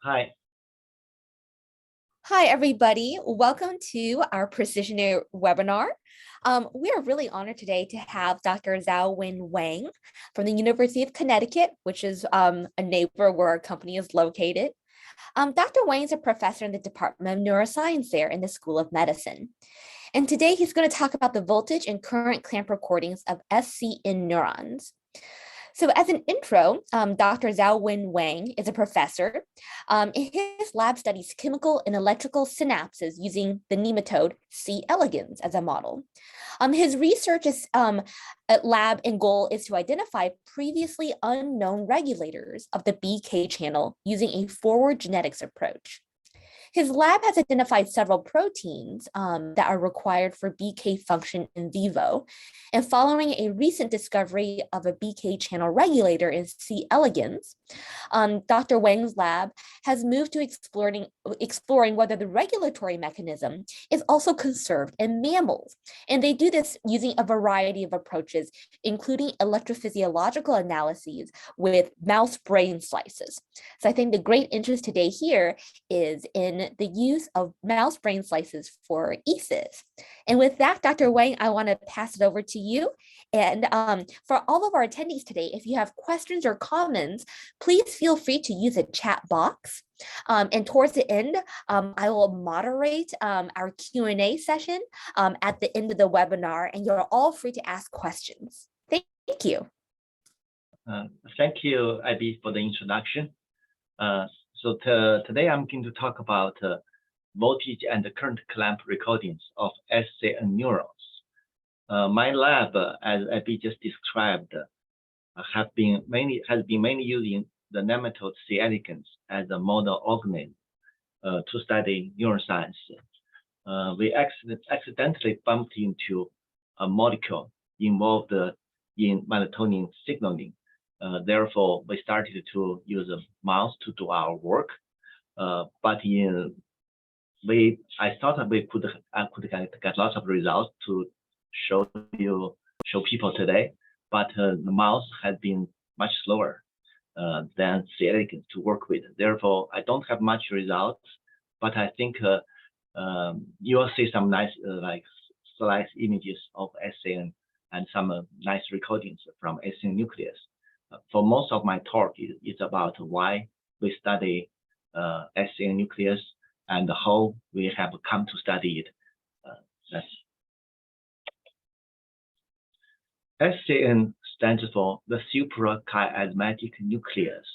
Hi. Hi, everybody. Welcome to our Precisionary Webinar. We are really honored today to have Dr. Zhao-Wen Wang from the University of Connecticut, which is a neighbor where our company is located. Dr. Wang is a professor in the Department of Neuroscience there in the School of Medicine. And today he's going to talk about the voltage and current clamp recordings of SCN neurons. So as an intro, Dr. Zhao-Wen Wang is a professor. His lab studies chemical and electrical synapses using the nematode C. elegans as a model. His research lab and goal is to identify previously unknown regulators of the BK channel using a forward genetics approach. His lab has identified several proteins that are required for BK function in vivo. And following a recent discovery of a BK channel regulator in C. elegans, Dr. Wang's lab has moved to exploring whether the regulatory mechanism is also conserved in mammals. And they do this using a variety of approaches, including electrophysiological analyses with mouse brain slices. So I think the great interest today here is in the use of mouse brain slices for ESIS. And with that, Dr. Wang, I want to pass it over to you. And for all of our attendees today, if you have questions or comments, please feel free to use a chat box. And towards the end, I will moderate our Q&A session at the end of the webinar, and you're all free to ask questions. Thank you. Thank you, Abby, for the introduction. So today I'm going to talk about voltage and current clamp recordings of SCN neurons. My lab, as Abby just described, has been mainly using the nematode C. elegans as a model organism to study neuroscience. We accidentally bumped into a molecule involved in melatonin signaling. Therefore, we started to use a mouse to do our work. But I thought I could get lots of results to show people today. But the mouse has been much slower than C. elegans to work with. Therefore, I don't have much results. But I think you will see some nice slice images of SCN and some nice recordings from SCN nucleus. For most of my talk is about why we study SCN nucleus and how we have come to study it. SCN stands for the suprachiasmatic nucleus.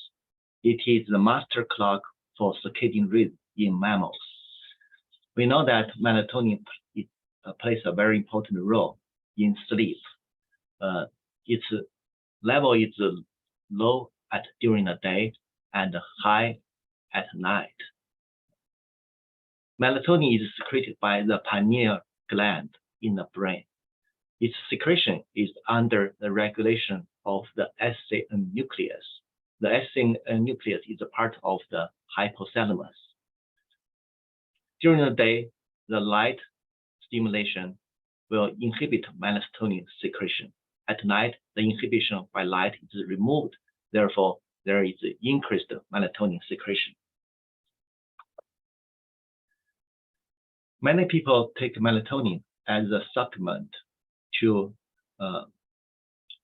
It is the master clock for circadian rhythm in mammals. We know that melatonin plays a very important role in sleep. Its level is low during the day and high at night. Melatonin is secreted by the pineal gland in the brain. Its secretion is under the regulation of the SCN nucleus. The SCN nucleus is a part of the hypothalamus. During the day, the light stimulation will inhibit melatonin secretion. At night, the inhibition by light is removed. Therefore, there is increased melatonin secretion. Many people take melatonin as a supplement to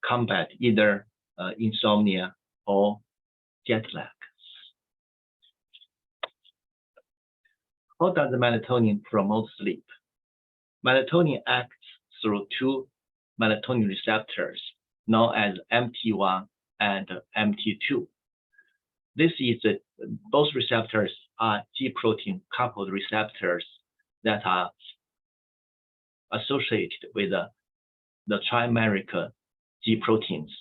combat either insomnia or jet lag. How does the melatonin promote sleep? Melatonin acts through two melatonin receptors known as MT1 and MT2. Both receptors are G protein coupled receptors that are associated with the trimeric G proteins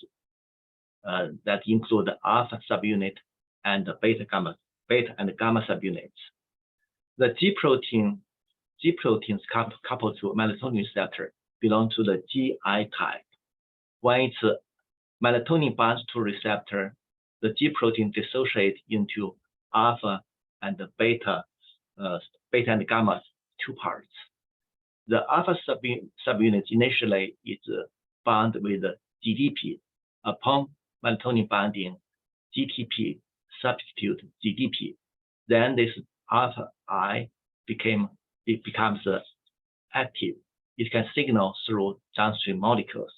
that include alpha subunit and beta and gamma subunits. The G proteins coupled to melatonin receptor belong to the GI type. When its melatonin binds to receptor, the G protein dissociates into alpha and beta and gamma two parts. The alpha subunit initially is bound with GDP. Upon melatonin binding, GTP substitute GDP then this alpha I becomes active. It can signal through downstream molecules.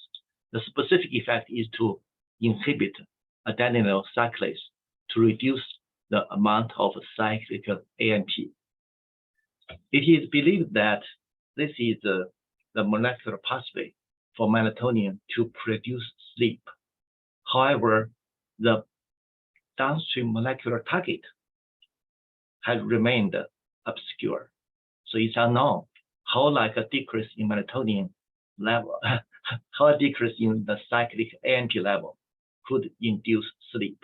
The specific effect is to inhibit adenylyl cyclase to reduce the amount of cyclic AMP. It is believed that this is the molecular pathway for melatonin to produce sleep. However, the downstream molecular target has remained obscure. So it's unknown how like a decrease in melatonin level, how a decrease in the cyclic AMP level could induce sleep.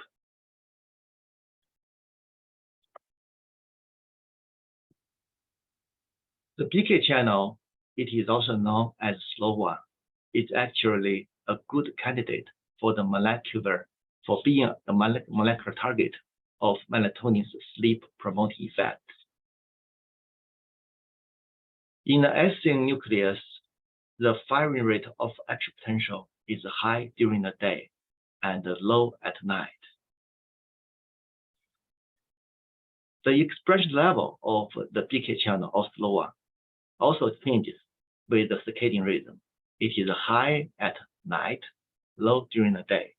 The PK channel, it is also known as SLO-1. It's actually a good candidate for the for being the molecular target of melatonin's sleep-promoting effects. In the SCN nucleus, the firing rate of action potential is high during the day and low at night. The expression level of the PK channel of SLO-1 also changes with the circadian rhythm. It is high at night, low during the day.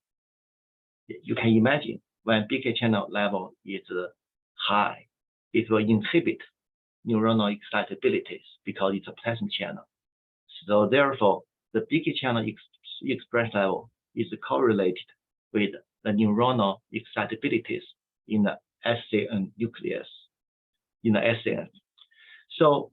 You can imagine when PK channel level is high, it will inhibit neuronal excitabilities because it's a potassium channel. So therefore, the PK channel expression level is correlated with the neuronal excitabilities in the SCN nucleus, in the SCN. So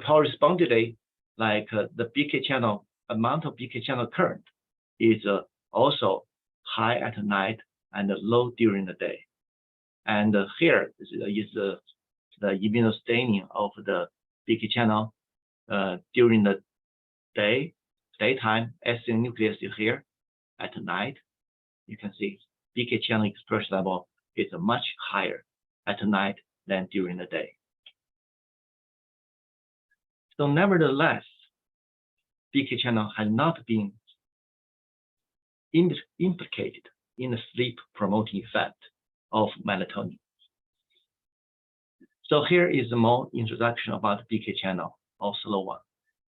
correspondingly, like the PK channel, amount of PK channel current is also high at night and low during the day. And here is the immunostaining of the PK channel during the daytime. SCN nucleus is here. At night, you can see PK channel expression level is much higher at night than during the day. So nevertheless, PK channel has not been implicated in the sleep-promoting effect of melatonin. So here is more introduction about the PK channel of SLO-1.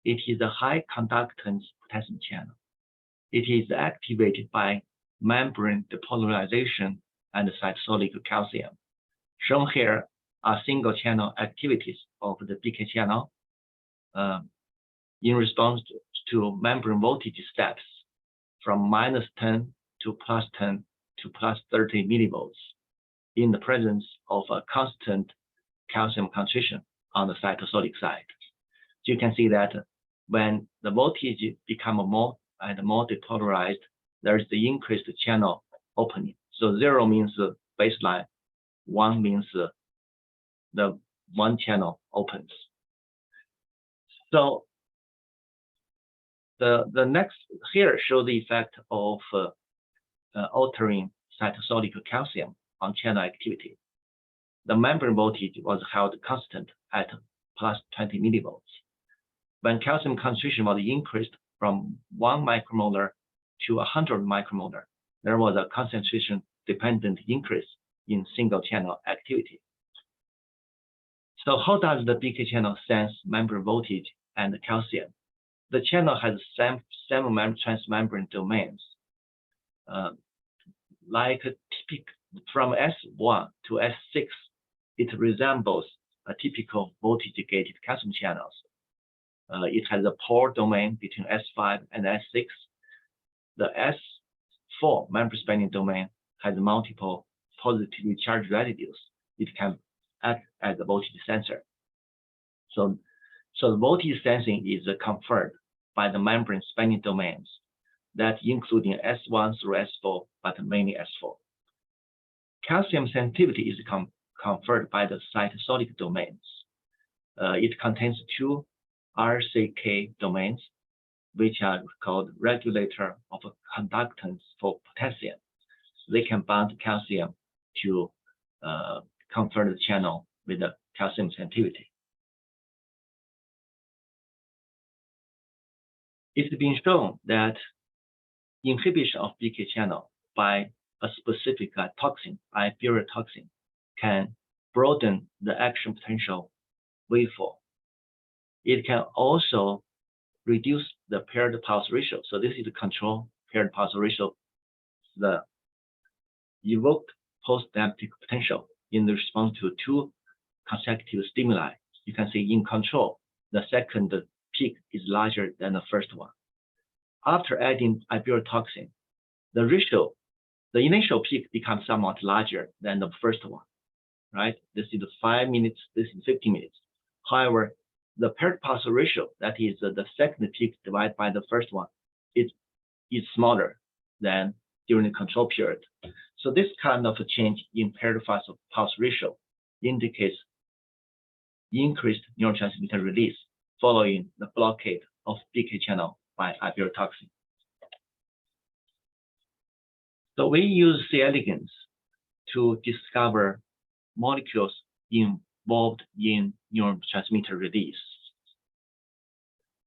It is a high conductance potassium channel. It is activated by membrane depolarization and cytosolic calcium. Shown here are single channel activities of the PK channel in response to membrane voltage steps from -10 to +10 to +30 millivolts in the presence of a constant calcium concentration on the cytosolic side. So you can see that when the voltage becomes more and more depolarized, there is the increased channel opening. So 0 means baseline, 1 means the one channel opens. So the next here shows the effect of altering cytosolic calcium on channel activity. The membrane voltage was held constant at +20 millivolts. When calcium concentration was increased from 1 micromolar to 100 micromolar, there was a concentration-dependent increase in single channel activity. So how does the PK channel sense membrane voltage and calcium? The channel has seven transmembrane domains. Like from S1 to S6, it resembles a typical voltage-gated calcium channels. It has a pore domain between S5 and S6. The S4 membrane spanning domain has multiple positively charged residues. It can act as a voltage sensor. So the voltage sensing is conferred by the membrane spanning domains that including S1 through S4, but mainly S4. Calcium sensitivity is conferred by the cytosolic domains. It contains 2 RCK domains, which are called regulator of conductance for potassium. So they can bind calcium to confer the channel with the calcium sensitivity. It's been shown that inhibition of PK channel by a specific toxin, Iberia toxin, can broaden the action potential waveform. It can also reduce the paired pulse ratio. So this is the control paired pulse ratio, the evoked postsynaptic potential in response to 2 consecutive stimuli. You can see in control, the second peak is larger than the first one. After adding Iberia toxin, the initial peak becomes somewhat larger than the first one, right? This is 5 minutes, this is 50 minutes. However, the paired pulse ratio, that is the second peak divided by the first one, is smaller than during the control period. So this kind of a change in paired pulse ratio indicates increased neurotransmitter release following the blockade of BK channel by Iberia toxin. So we use C. elegans to discover molecules involved in neurotransmitter release.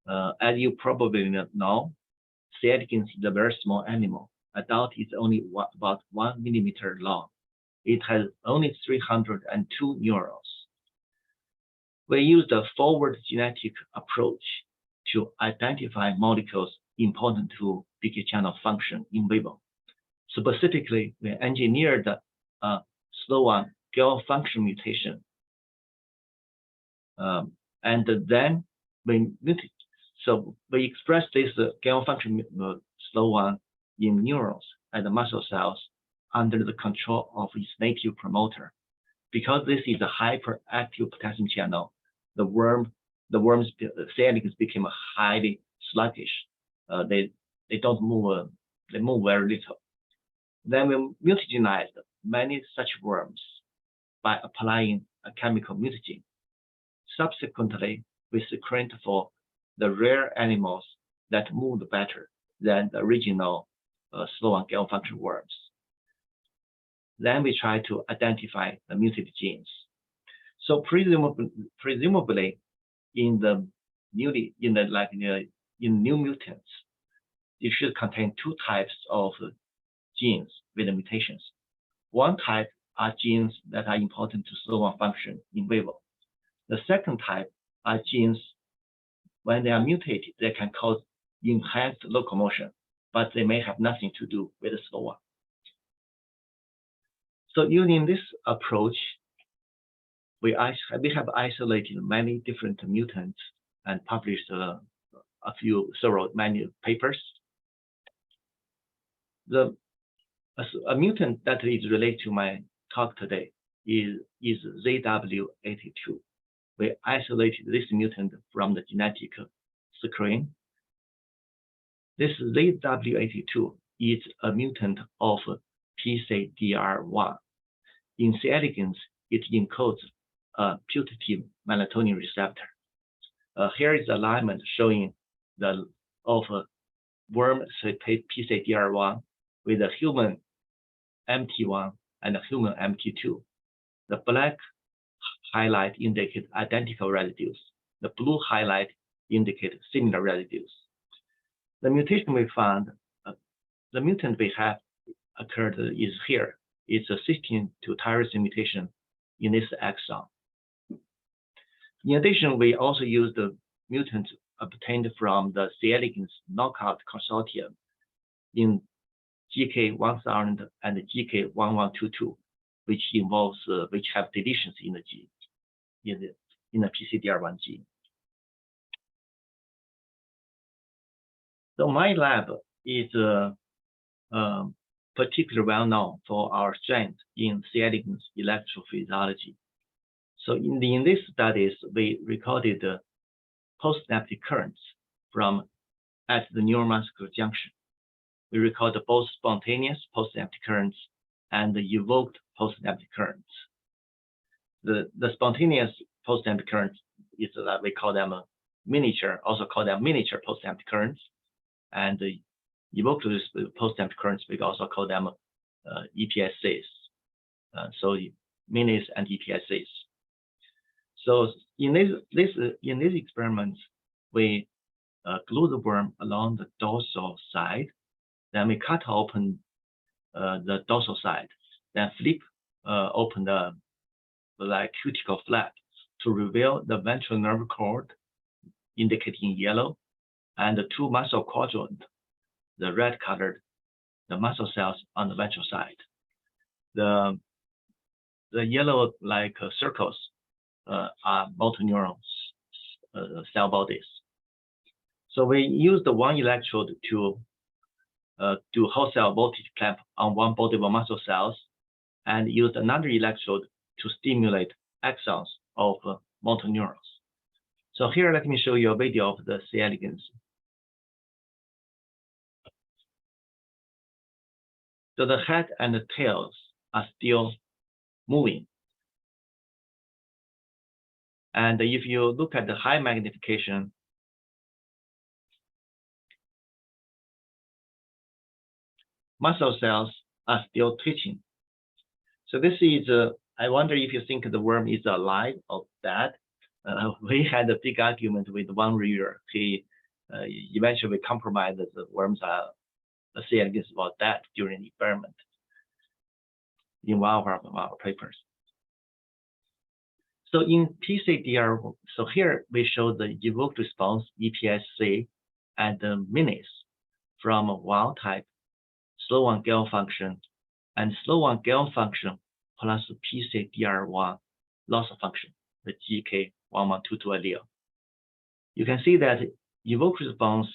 As you probably know, C. elegans is a very small animal. Adult is only about 1 millimeter long. It has only 302 neurons. We used a forward genetic approach to identify molecules important to BK channel function in vivo. Specifically, we engineered a SLO-1 gain function mutation. And then we express this gain function SLO-1 in neurons and the muscle cells under the control of its native promoter. Because this is a hyperactive potassium channel, the worms C. elegans became highly sluggish. They don't move. They move very little. Then we mutagenized many such worms by applying a chemical mutagen. Subsequently, we screened for the rare animals that moved better than the original SLO-1 gain function worms. Then we try to identify the mutated genes. So presumably in the new mutants, it should contain 2 types of genes with the mutations. One type are genes that are important to SLO-1 function in vivo. The second type are genes, when they are mutated, they can cause enhanced locomotion, but they may have nothing to do with the SLO-1. So using this approach, we have isolated many different mutants and published many papers. A mutant that is related to my talk today is ZW82. We isolated this mutant from the genetic screen. This ZW82 is a mutant of PCDR-1. In C. elegans, it encodes a putative melatonin receptor. Here is alignment showing the worm PCDR-1 with a human MT1 and a human MT2. The black highlight indicate identical residues. The blue highlight indicate similar residues. The mutation we found, the mutant we have occurred is here. It's a cysteine to tyrosine mutation in this exon. In addition, we also used the mutant obtained from the C. elegans knockout consortium in GK1000 and GK1122, which have deletions in the gene, in the PCDR-1 gene. So my lab is particularly well known for our strength in C. elegans electrophysiology. So in these studies, we recorded the postsynaptic currents at the neuromuscular junction. We recorded both spontaneous postsynaptic currents and the evoked postsynaptic currents. The spontaneous postsynaptic currents is that we call them miniature postsynaptic currents, and the evoked postsynaptic currents we also call them EPSCs. So minis and EPSCs. So in these experiments, we glue the worm along the dorsal side. Then we cut open the dorsal side, then flip open the cuticle flap to reveal the ventral nerve cord, indicated in yellow, and the two muscle quadrant, the red colored, the muscle cells on the ventral side. The yellow circles are motor neurons cell bodies. So we use the one electrode to do whole cell voltage clamp on one body of muscle cells, and use another electrode to stimulate axons of motor neurons. So here, let me show you a video of the C. elegans. So the head and the tails are still moving. And if you look at the high magnification, muscle cells are still twitching. So this is, I wonder if you think the worm is alive or dead. We had a big argument with one reviewer. He eventually compromised that the worms are C. elegans about that during the experiment in one of our papers. So in PCDR, so here we show the evoked response, EPSC, and the minis from wild type, SLO-1 gain function, and SLO-1 gain function plus PCDR-1 loss of function, the GK1122 allele. You can see that evoked response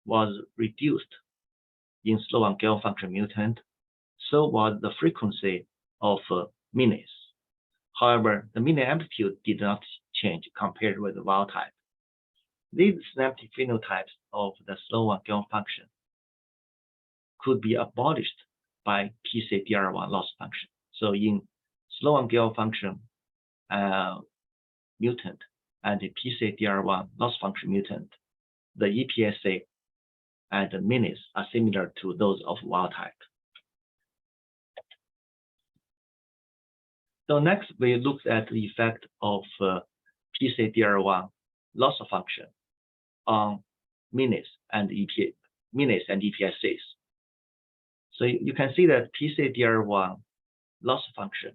was reduced in SLO-1 gain function mutant, so was the frequency of minis. However, the mini amplitude did not change compared with the wild type. These synaptic phenotypes of the SLO-1 gain function could be abolished by PCDR-1 loss function. So in SLO-1 gain function mutant and the PCDR-1 loss function mutant, the EPSA and the minis are similar to those of wild type. So next, we looked at the effect of PCDR-1 loss of function on minis and EPSAs. So you can see that PCDR-1 loss of function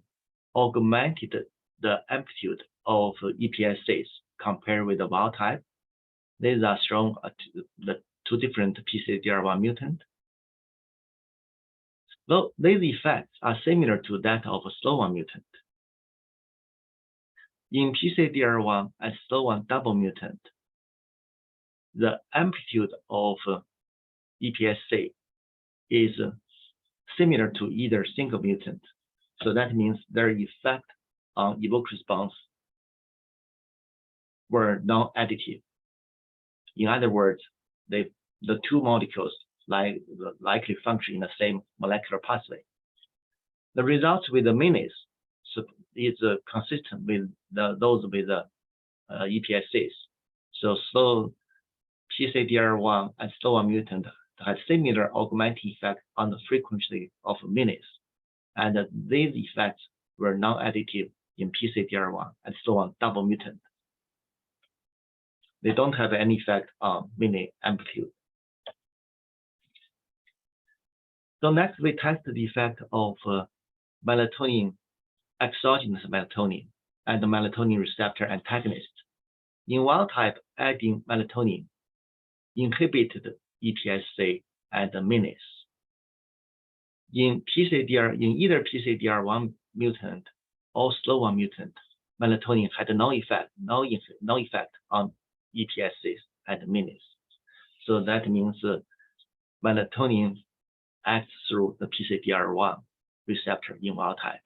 augmented the amplitude of EPSAs compared with the wild type. These are shown at the two different PCDR-1 mutant. Well, these effects are similar to that of a SLO-1 mutant. In PCDR-1 and SLO-1 double mutant, the amplitude of EPSA is similar to either single mutant. So that means their effect on evoked response were non-additive. In other words, the two molecules likely function in the same molecular pathway. The results with the minis is consistent with those with the EPSAs. So PCDR-1 and SLO-1 mutant had similar augmenting effect on the frequency of minis, and these effects were non-additive in PCDR-1 and SLO-1 double mutant. They don't have any effect on mini amplitude. So next, we tested the effect of melatonin, exogenous melatonin, and the melatonin receptor antagonist. In wild type, adding melatonin inhibited EPSA and the minis. In either PCDR-1 mutant or SLO-1 mutant, melatonin had no effect on EPSAs and minis. So that means melatonin acts through the PCDR-1 receptor in wild type.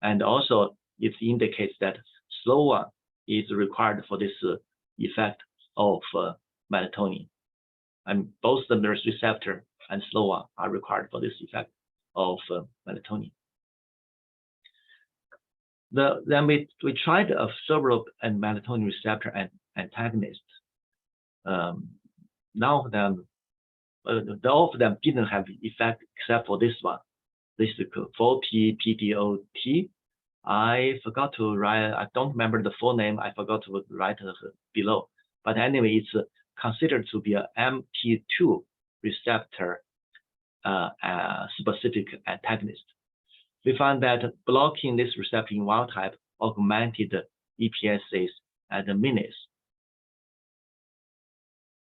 And also, it indicates that SLO-1 is required for this effect of melatonin. And both the nurse receptor and SLO-1 are required for this effect of melatonin. Then we tried several and melatonin receptor and antagonists. None of them, all of them didn't have effect except for this one. This is 4P-PDO-T. I forgot to write, I don't remember the full name. I forgot to write below. But anyway, it's considered to be a MT2 receptor specific antagonist. We found that blocking this receptor in wild type augmented EPSAs and the minis,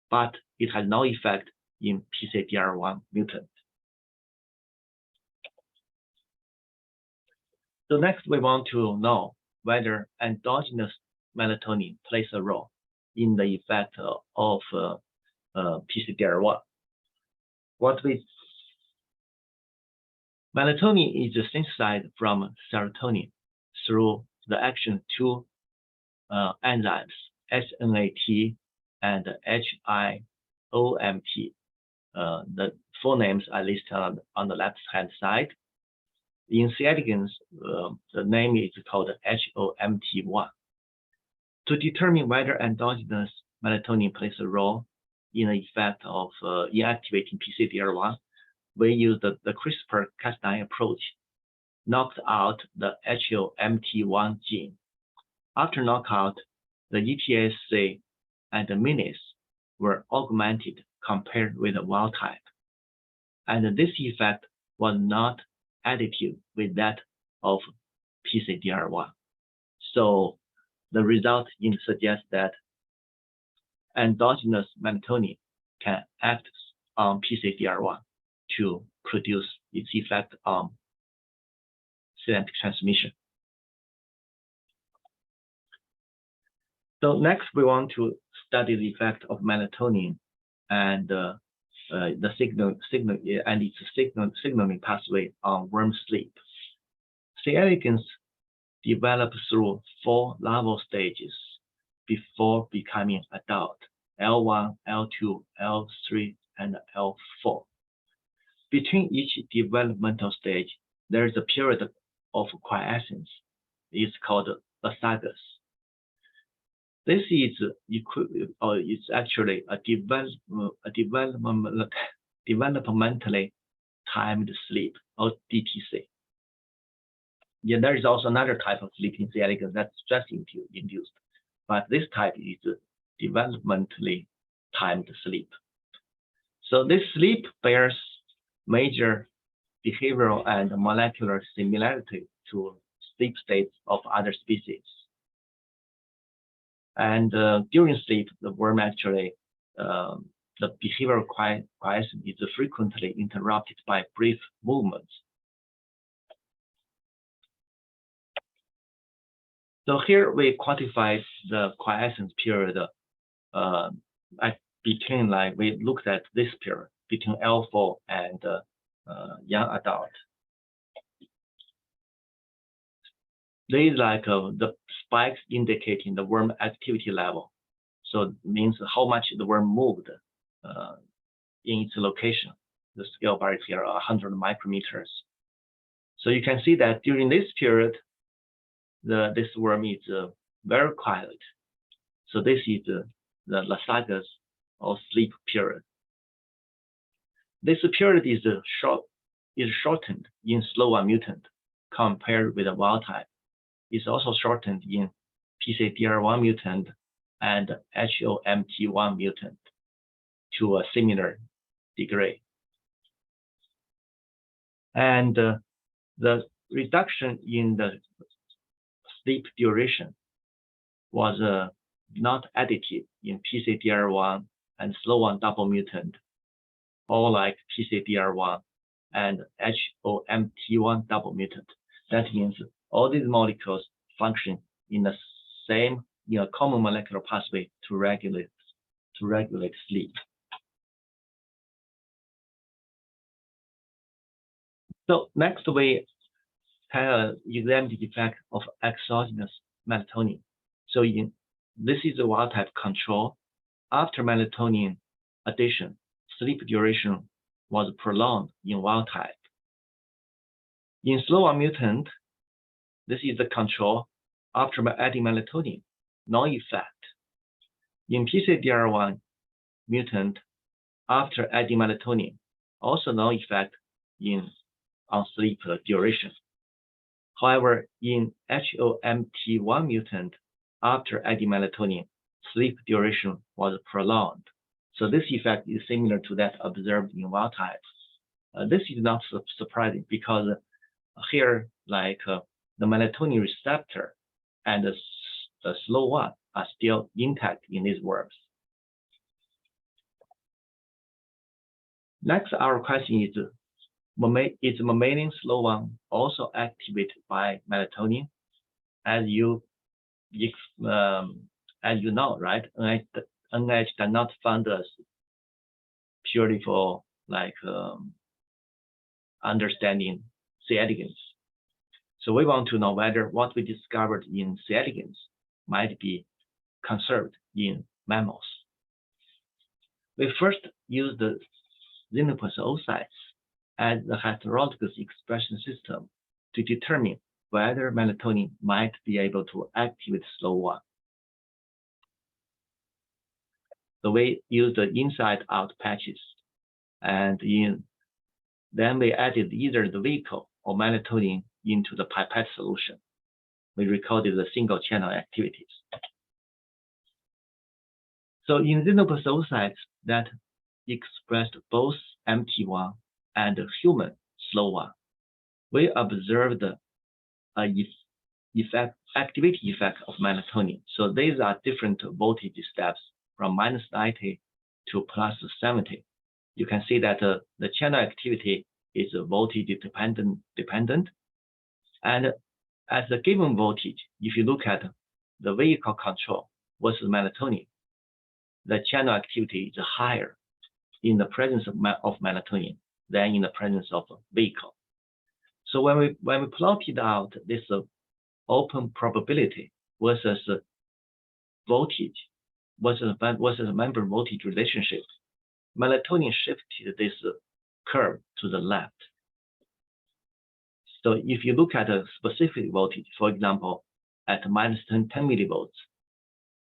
but it had no effect in PCDR-1 mutant. So next, we want to know whether endogenous melatonin plays a role in the effect of PCDR-1. Melatonin is synthesized from serotonin through the action of two enzymes, SNAT and HIOMT. The full names are listed on the left-hand side. In C. elegans, the name is called HOMT1. To determine whether endogenous melatonin plays a role in the effect of inactivating PCDR-1, we use the CRISPR-Cas9 approach, knocked out the HOMT1 gene. After knockout, the EPSA and the minis were augmented compared with the wild type. And this effect was not additive with that of PCDR-1. So the result suggests that endogenous melatonin can act on PCDR-1 to produce its effect on synaptic transmission. So next, we want to study the effect of melatonin and the signal and its signaling pathway on worm sleep. C. elegans develop through 4 larval stages before becoming adult: L1, L2, L3, and L4. Between each developmental stage, there is a period of quiescence. It's called elegans. This is it's actually a developmentally timed sleep, or DTC. Yeah, there is also another type of sleep in C. elegans that's stress induced, but this type is developmentally timed sleep. So this sleep bears major behavioral and molecular similarity to sleep states of other species. And during sleep, the worm actually, the behavioral quiescence is frequently interrupted by brief movements. So here we quantify the quiescence period between, like, we looked at this period between L4 and young adult. There is like the spikes indicating the worm activity level. So it means how much the worm moved in its location. The scale varies here 100 micrometers. So you can see that during this period, this worm is very quiet. So this is the elegans or sleep period. This period is shortened in SLO-1 mutant compared with the wild type. It's also shortened in PCDR-1 mutant and HOMT1 mutant to a similar degree. And the reduction in the sleep duration was not additive in PCDR-1 and SLO-1 double mutant, or like PCDR-1 and HOMT1 double mutant. That means all these molecules function in the same, common molecular pathway to regulate sleep. So next we examine the effect of exogenous melatonin. So this is a wild type control. After melatonin addition, sleep duration was prolonged in wild type. In SLO-1 mutant, this is the control. After adding melatonin, no effect. In PCDR-1 mutant, after adding melatonin, also no effect on sleep duration. However, in HOMT1 mutant, after adding melatonin, sleep duration was prolonged. So this effect is similar to that observed in wild type. This is not surprising because here, like the melatonin receptor and the SLO-1 are still intact in these worms. Next, our question is mammalian SLO-1 also activated by melatonin? As you know, right? NIH does not fund us purely for like understanding C. elegans. So we want to know whether what we discovered in C. elegans might be conserved in mammals. We first used the Xenopus oocytes as the heterologous expression system to determine whether melatonin might be able to activate SLO-1. So we used the inside-out patches, and then we added either the vehicle or melatonin into the pipette solution. We recorded the single-channel activities. So in Xenopus oocytes that expressed both MT1 and human SLO-1, we observed activity effect of melatonin. So these are different voltage steps from -90 to +70. You can see that the channel activity is voltage dependent. And at the given voltage, if you look at the vehicle control versus melatonin, the channel activity is higher in the presence of melatonin than in the presence of vehicle. So when we plotted out this open probability versus voltage versus member voltage relationship, melatonin shifted this curve to the left. So if you look at a specific voltage, for example, at -10 millivolts,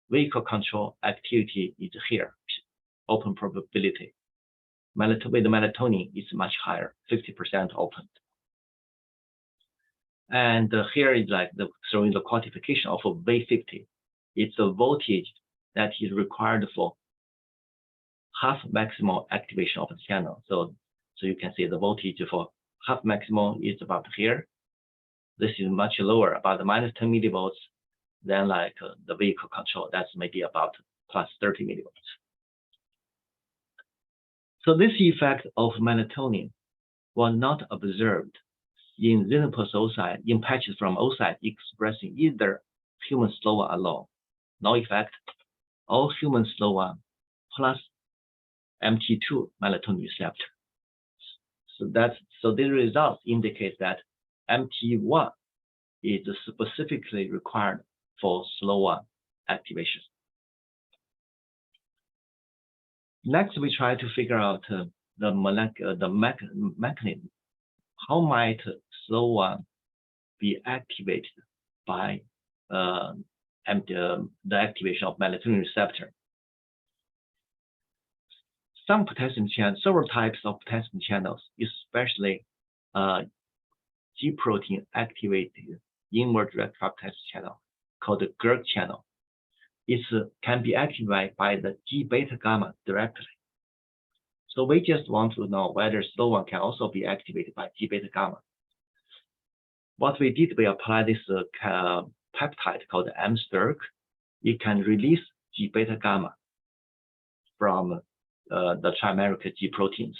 vehicle control activity is here, open probability. With the melatonin is much higher, 50% open. And here is like showing the quantification of V50. It's a voltage that is required for half maximal activation of the channel. So you can see the voltage for half maximal is about here. This is much lower, about -10 millivolts, than like the vehicle control. That's maybe about +30 millivolts. So this effect of melatonin was not observed in Xenopus oocyte, in patches from oocyte expressing either human SLO-1 alone. No effect. All human SLO-1 plus MT2 melatonin receptor. So the results indicate that MT1 is specifically required for SLO-1 activation. Next, we try to figure out the mechanism. How might SLO-1 be activated by the activation of melatonin receptor? Some potassium channels, several types of potassium channels, especially G protein activated inward direct potassium channel called the GERG channel. It can be activated by the G beta gamma directly. So we just want to know whether SLO-1 can also be activated by G beta gamma. What we did, we applied this peptide called mSTRK. It can release G beta gamma from the trimeric G proteins.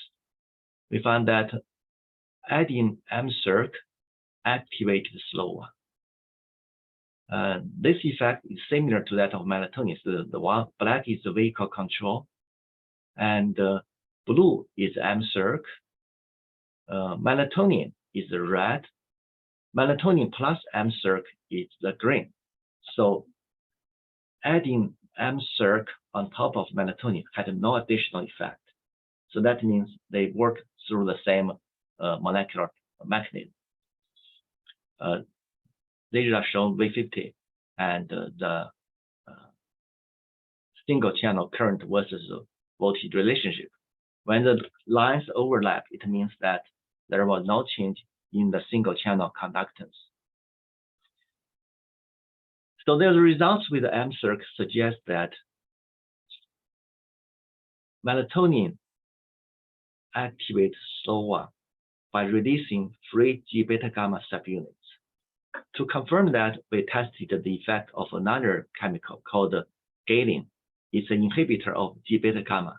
We found that adding mSTRK activated SLO-1. This effect is similar to that of melatonin. So the one black is the vehicle control, and blue is mSTRK. Melatonin is the red. Melatonin plus mSTRK is the green. So adding mSTRK on top of melatonin had no additional effect. So that means they work through the same molecular mechanism. These are shown V50 and the single channel current versus voltage relationship. When the lines overlap, it means that there was no change in the single channel conductance. So the results with the mSTRK suggest that melatonin activates SLO-1 by releasing free G beta gamma subunits. To confirm that, we tested the effect of another chemical called galin. It's an inhibitor of G beta gamma.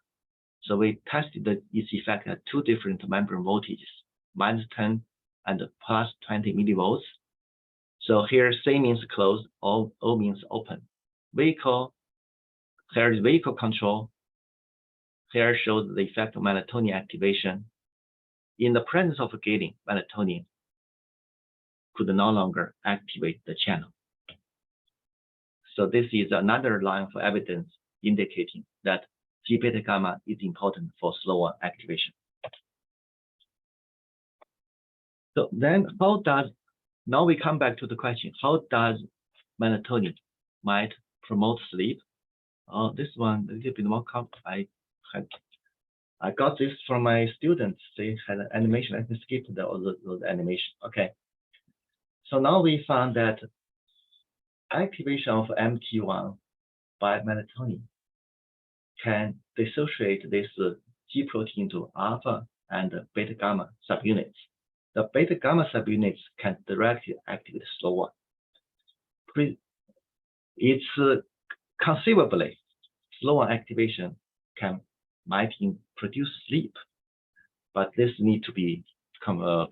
So we tested its effect at two different membrane voltages, -10 and +20 millivolts. So here C means closed, O means open. Vehicle, here is vehicle control. Here shows the effect of melatonin activation. In the presence of galin, melatonin could no longer activate the channel. So this is another line of evidence indicating that G beta gamma is important for SLO-1 activation. So then now we come back to the question, how does melatonin might promote sleep? This one a little bit more complex. I got this from my students. They had an animation. I can skip those animation. Okay. So now we found that activation of MT1 by melatonin can dissociate this G protein to alpha and beta gamma subunits. The beta gamma subunits can directly activate SLO-1. It's conceivably SLO-1 activation might produce sleep, but this needs to be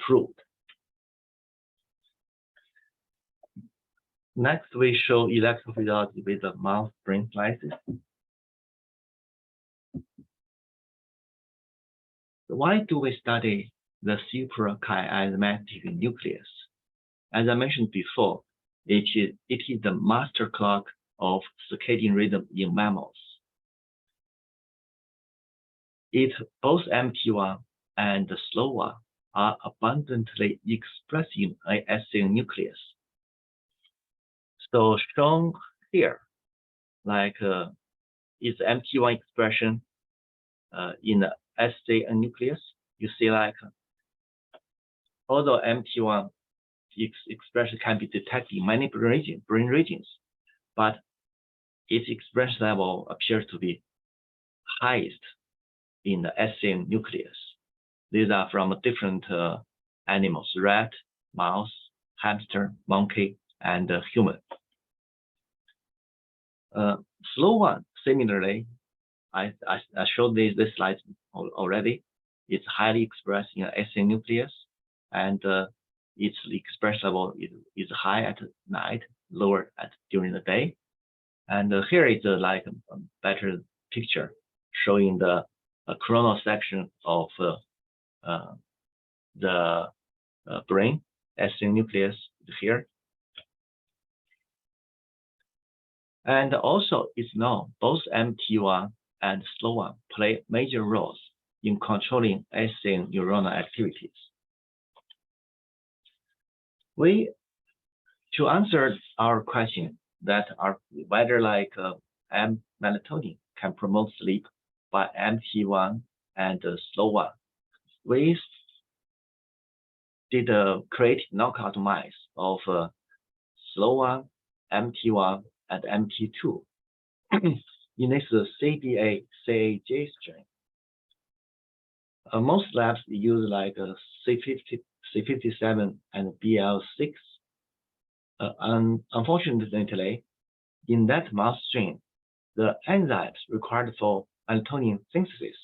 proved. Next, we show electrophysiology with the mouse brain slices. Why do we study the suprachiasmatic nucleus? As I mentioned before, it is the master clock of circadian rhythm in mammals. Both MT1 and the SLO-1 are abundantly expressed in a SCN nucleus. So shown here, is MT1 expression in the SCN nucleus. You see, although MT1 expression can be detected in many brain regions, but its expression level appears to be highest in the SCN nucleus. These are from different animals: rat, mouse, hamster, monkey, and human. SLO-1, similarly, I showed this slide already. It's highly expressed in the SCN nucleus, and its expression level is high at night, lower during the day. And here is a better picture showing the coronal section of the brain, SCN nucleus here. And also, it's known both MT1 and SLO-1 play major roles in controlling SCN neuronal activities. To answer our question that whether melatonin can promote sleep by MT1 and SLO-1, we did create knockout mice of SLO-1, MT1, and MT2 in this CBA-CAJ strain. Most labs use C57 and BL6. Unfortunately, in that mouse strain, the enzymes required for melatonin synthesis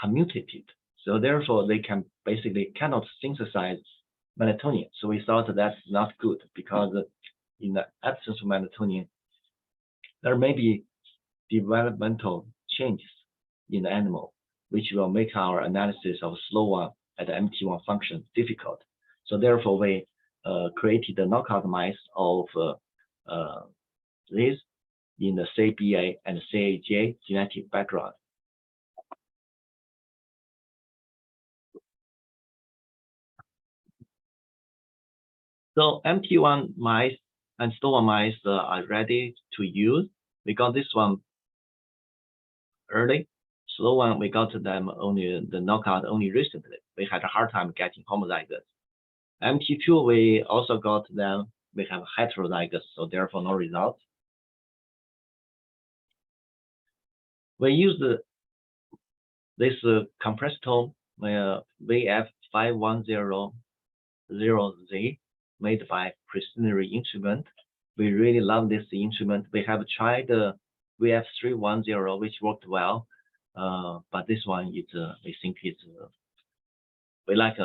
are mutated. So therefore, they cannot synthesize melatonin. So we thought that's not good, because in the absence of melatonin, there may be developmental changes in the animal, which will make our analysis of SLO-1 and MT1 function difficult. So therefore, we created the knockout mice of these in the CBA and CAJ genetic background. So MT1 mice and SLO-1 mice are ready to use. We got this one early. SLO-1, we got them the knockout only recently. We had a hard time getting homozygous. MT2, we also got them. We have heterologous, so therefore no results. We use this compressed tone VF5 5100Z made by Precisionary Instrument. We really love this instrument. We have tried VF310, which worked well, but this one is we think it's we like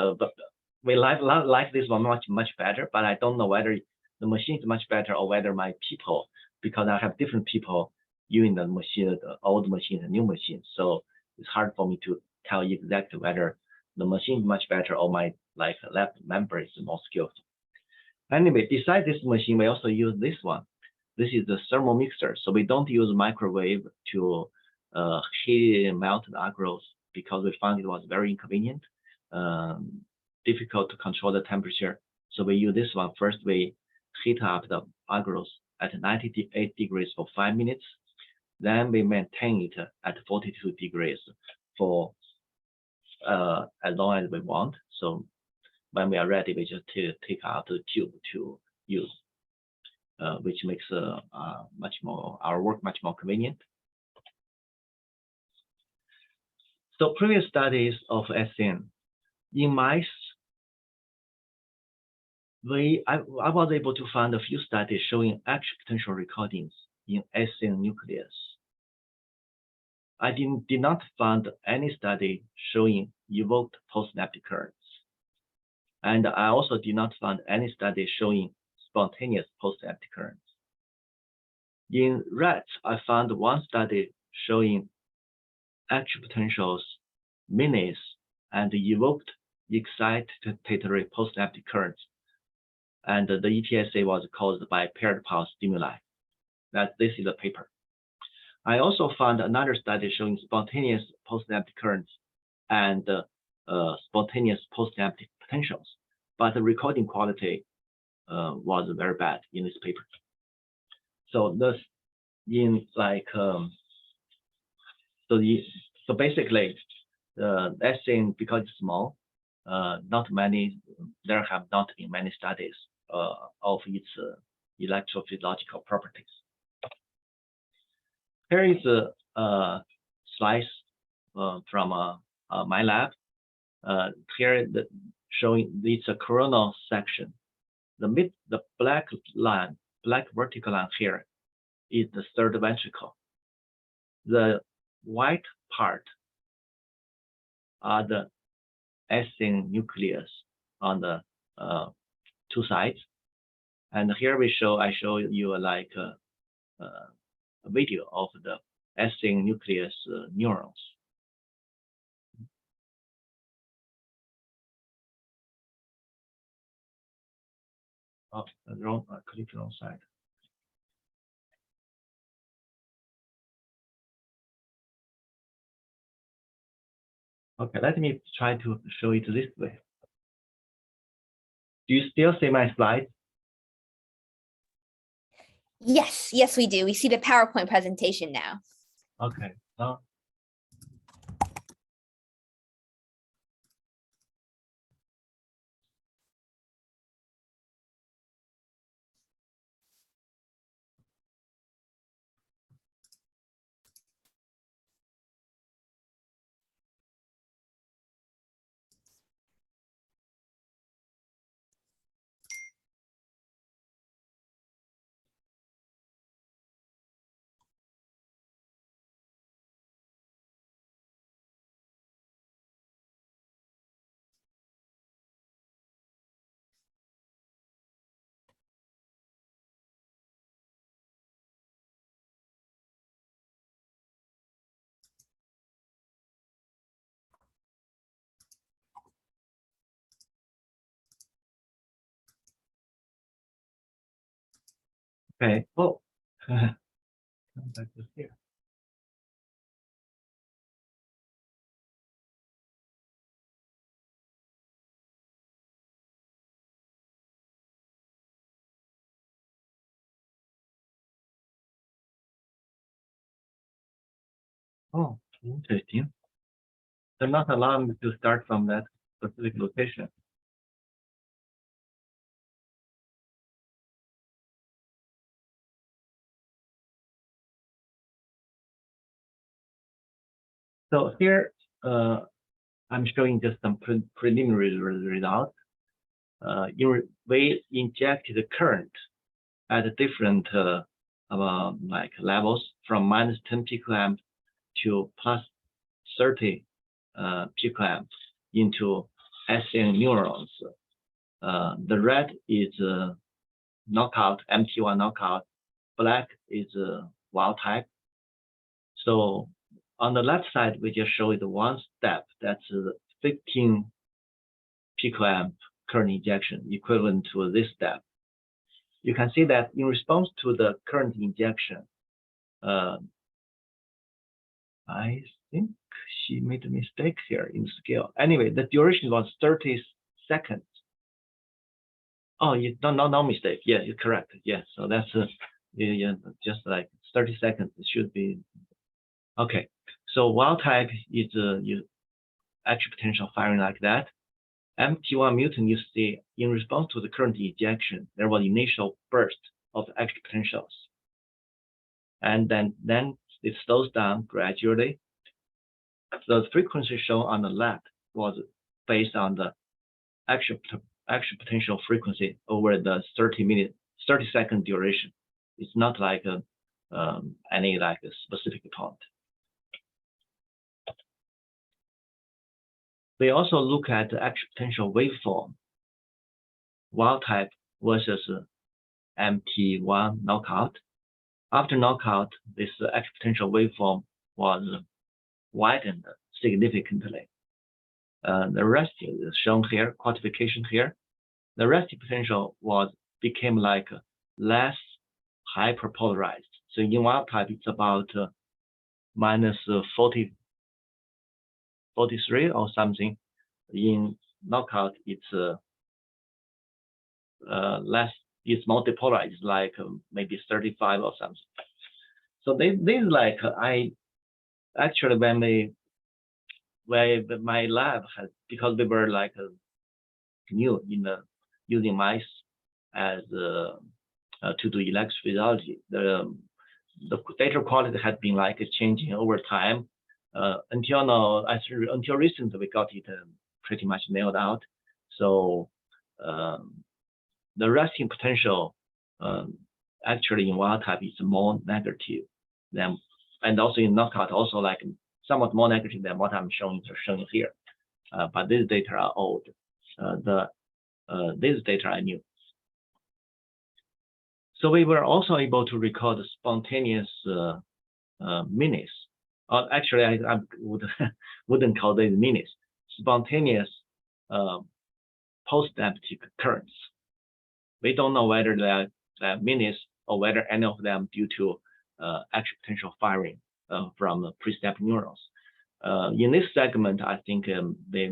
this one much better. But I don't know whether the machine is much better or whether my people, because I have different people using the machine, the old machine and new machine, so it's hard for me to tell exactly whether the machine is much better or my lab member is more skilled. Anyway, besides this machine, we also use this one. This is the thermal mixer, so we don't use microwave to heat and melt the agarose because we found it was very inconvenient, difficult to control the temperature. So we use this one. First, we heat up the agarose at 98 degrees for 5 minutes. Then we maintain it at 42 degrees for as long as we want. So when we are ready, we just take out the tube to use, which makes our work much more convenient. So previous studies of SCN in mice, I was able to find a few studies showing actual potential recordings in SCN nucleus. I did not find any study showing evoked postsynaptic currents. And I also did not find any study showing spontaneous postsynaptic currents. In rats, I found one study showing actual potentials, minis, and evoked excitatory postsynaptic currents. And the EPSA was caused by paired pulse stimuli. This is a paper. I also found another study showing spontaneous postsynaptic currents and spontaneous postsynaptic potentials, but the recording quality was very bad in this paper. So this so basically the SCN, because it's small, there have not been many studies of its electrophysiological properties. Here is a slice from my lab. Here showing it's a coronal section. The black vertical line here is the third ventricle. The white part are the SCN nucleus on the two sides. And here I show you like a video of the SCN nucleus neurons. Oh, the wrong, clicked the wrong side. Okay, let me try to show it this way. Do you still see my slides? Yes, we do. We see the PowerPoint presentation now. Okay. Okay. Oh, come back to here. Oh, interesting. They're not allowing me to start from that specific location. So here, I'm showing just some preliminary results. We injected the current at different like levels from -10 picoamp to +30 picoamp into SCN neurons. The red is knockout, MT1 knockout. Black is wild type. So on the left side, we just show it one step. That's 15 picoamp current injection, equivalent to this step. You can see that in response to the current injection, I think she made a mistake here in scale. Anyway, the duration was 30 seconds. Oh, no mistake. Yeah, you're correct. Yeah, so that's yeah, just like 30 seconds. It should be okay. So wild type is action potential firing like that. MT1 mutant, you see, in response to the current injection, there was initial burst of action potentials, and then it slows down gradually. The frequency shown on the left was based on the action potential frequency over the 30-second duration. It's not like any like a specific point. We also look at the action potential waveform, wild type versus MT1 knockout. After knockout, this action potential waveform was widened significantly. The resting is shown here, quantification here. The resting potential became like less hyperpolarized. So in wild type, it's about -43 or something. In knockout, it's less. It's more depolarized, like maybe 35 or something. So this like I actually when my lab had, because we were like new in using mice as to do electrophysiology, the data quality had been like changing over time. Until now, until recently, we got it pretty much nailed out. So the resting potential actually in wild type is more negative than, and also in knockout, also like somewhat more negative than what I'm showing here. But these data are old. These data are new. So we were also able to record spontaneous minis. Actually, I wouldn't call these minis. Spontaneous post-empty currents. We don't know whether they're minis or whether any of them due to action potential firing from the pre-step neurons. In this segment, I think they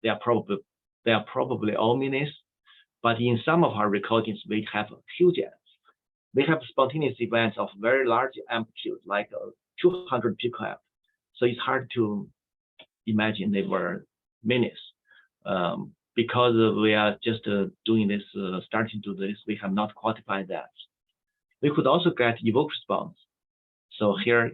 are probably all minis, but in some of our recordings, we have huge events. We have spontaneous events of very large amplitude, like 200 picoamp. So it's hard to imagine they were minis. Because we are just doing this, starting to do this, we have not quantified that. We could also get evoked response. So here,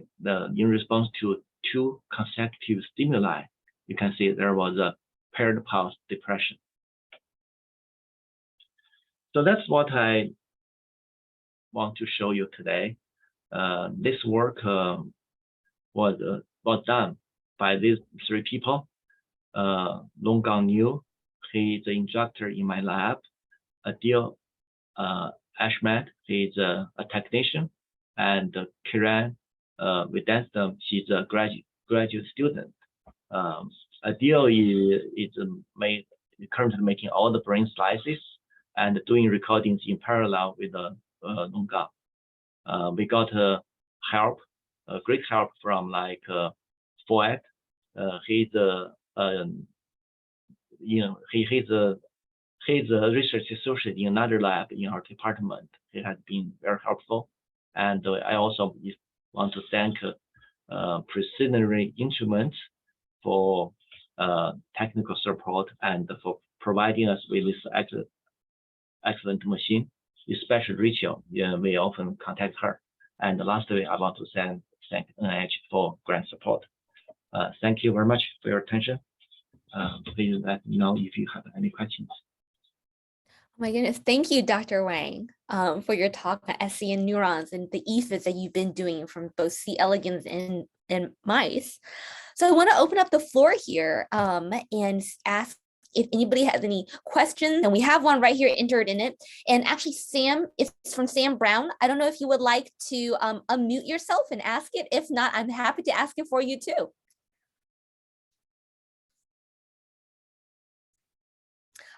in response to 2 consecutive stimuli, you can see there was a paired pulse depression. So that's what I want to show you today. This work was done by these 3 people. Longgang Niu, he's the instructor in my lab. Adil Ashmat, he's a technician, and Kiran Vedantam, she's a graduate student. Adil is currently making all the brain slices and doing recordings in parallel with Longgang. We got great help from like Fuad. He's a research associate in another lab in our department. He has been very helpful. And I also want to thank Precisionary Instruments for technical support and for providing us with this excellent machine, especially Rachel. Yeah, we often contact her. And lastly, I want to thank NIH for grant support. Thank you very much for your attention. please let me know if you have any questions. Oh my goodness, thank you, Dr. Wang, for your talk on SCN neurons and the EFIS that you've been doing from both C. elegans and mice. So I want to open up the floor here and ask if anybody has any questions, and we have one right here entered in it. And actually, Sam, it's from Sam Brown. I don't know if you would like to unmute yourself and ask it. If not, I'm happy to ask it for you too.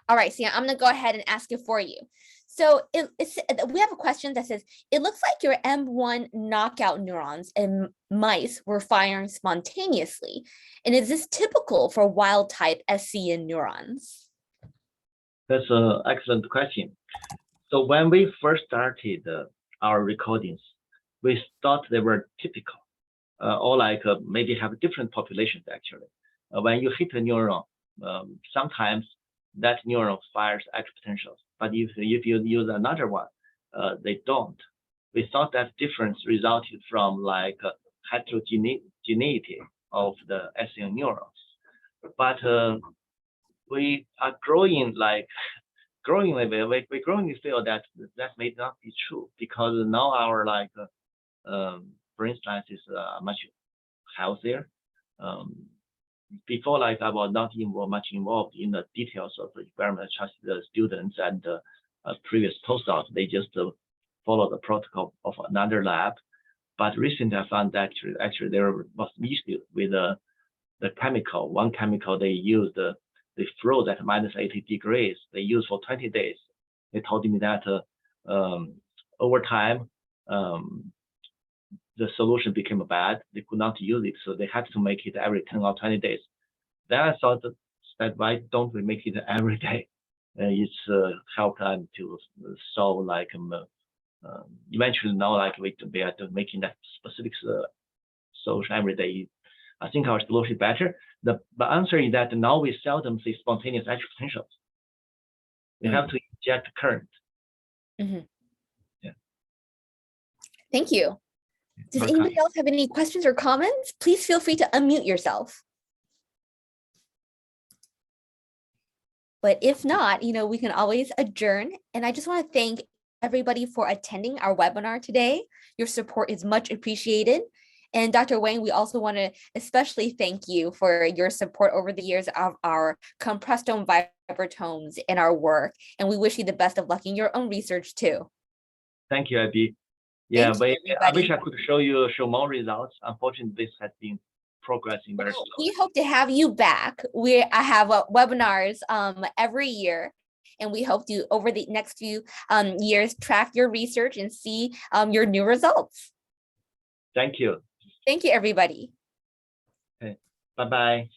All right, Sam, I'm gonna go ahead and ask it for you. So we have a question that says, it looks like your M1 knockout neurons in mice were firing spontaneously. And is this typical for wild type SCN neurons? That's an excellent question. So when we first started our recordings, we thought they were typical, or like maybe have different populations actually. When you hit a neuron, sometimes that neuron fires exponentials, but if you use another one, they don't. We thought that difference resulted from like heterogeneity of the SCN neurons, but we are growing we growingly feel that that may not be true, because now our brain sciences are much healthier. Before, like I was not much involved in the details of the experiment, just the students and previous postdocs. They just follow the protocol of another lab. But recently, I found that actually there was issue with the chemical. One chemical they used, they froze at -80 degrees. They used for 20 days. They told me that over time, the solution became bad. They could not use it, so they had to make it every 10 or 20 days. Then I thought that why don't we make it every day? It's helped them to solve like eventually now like we are making that specific solution every day. I think our solution is better. The answer is that now we seldom see spontaneous action potentials. We have to inject current. Yeah. Thank you. Does anybody else have any questions or comments? Please feel free to unmute yourself. But if not, we can always adjourn. And I just want to thank everybody for attending our webinar today. Your support is much appreciated. And Dr. Wang, we also want to especially thank you for your support over the years of our compressed-tone vibratomes and our work. And we wish you the best of luck in your own research too. Thank you, Abby. Yeah, but I wish I could show more results. Unfortunately, this has been progressing very slowly. We hope to have you back. I have webinars every year, and we hope to, over the next few years, track your research and see your new results. Thank you. Thank you, everybody. Okay. Bye-bye.